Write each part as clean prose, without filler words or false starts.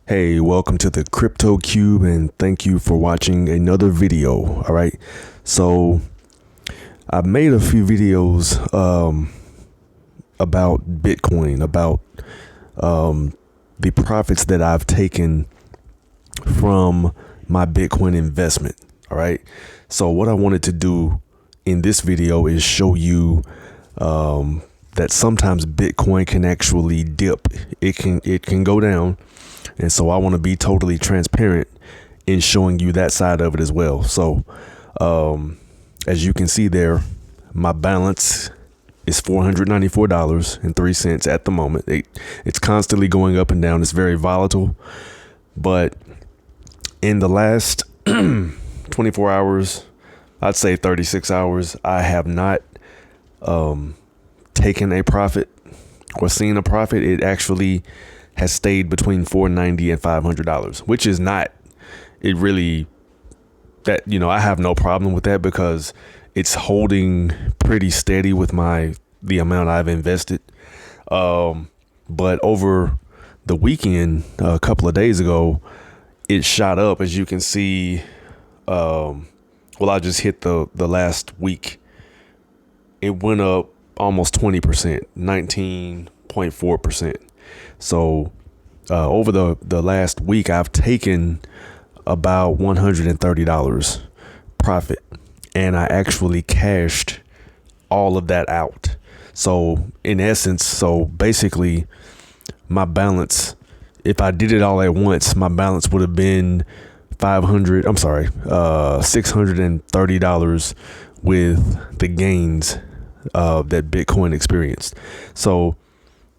Hey, welcome to the Crypto Cube, and thank you for watching another video. All right, so I made a few videos about Bitcoin, about the profits that I've taken from my Bitcoin investment. All right, so what I wanted to do in this video is show you that sometimes Bitcoin can actually dip. It can go down. And so I want to be totally transparent in showing you that side of it as well. So as you can see there, my balance is $494.03 at the moment. It's constantly going up and down. It's very volatile. But in the last 24 hours, I'd say 36 hours, I have not taken a profit or seen a profit. It actually has stayed between $490 and $500, which is not, it really, that, you know, I have no problem with that because it's holding pretty steady with the amount I've invested. But over the weekend, a couple of days ago, it shot up, as you can see. Well, I just hit the last week. It went up almost 20%, 19.4%. So over the last week, I've taken about $130 profit, and I actually cashed all of that out. So in essence, so basically my balance, if I did it all at once, my balance would have been $630 with the gains that Bitcoin experienced. So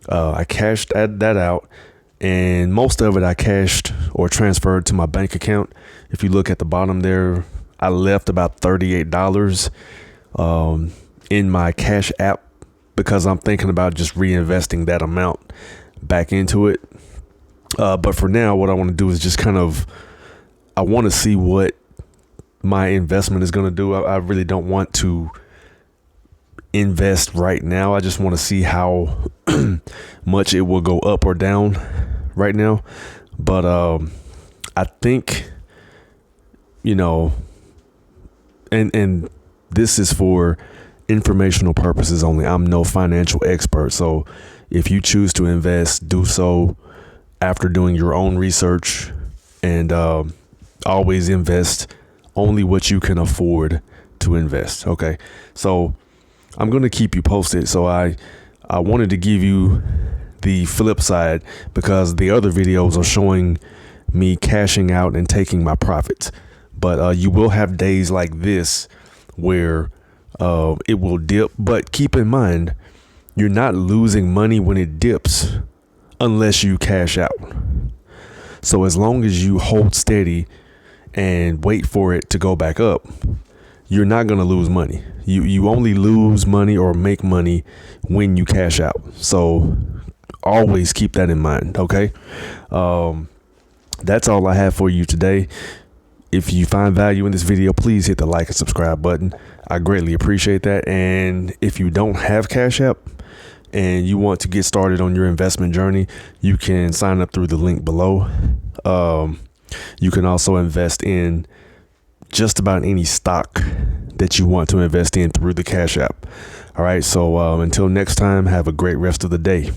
I cashed that out, and most of it I cashed or transferred to my bank account. If you look at the bottom there, I left about $38 in my Cash App because I'm thinking about just reinvesting that amount back into it. But for now, what I want to do is just I want to see what my investment is going to do. I really don't want to invest right now. I just want to see how much it will go up or down right now. But I think, you know, and this is for informational purposes only. I'm no financial expert. So if you choose to invest, do so after doing your own research, and always invest only what you can afford to invest. Okay. So I'm going to keep you posted. So I wanted to give you the flip side because the other videos are showing me cashing out and taking my profits. But you will have days like this where it will dip. But keep in mind, you're not losing money when it dips unless you cash out. So as long as you hold steady and wait for it to go back up, you're not going to lose money. You only lose money or make money when you cash out. So always keep that in mind. Okay. That's all I have for you today. If you find value in this video, please hit the like and subscribe button. I greatly appreciate that. And if you don't have Cash App and you want to get started on your investment journey, you can sign up through the link below. You can also invest in just about any stock that you want to invest in through the Cash App. All right. So until next time, have a great rest of the day.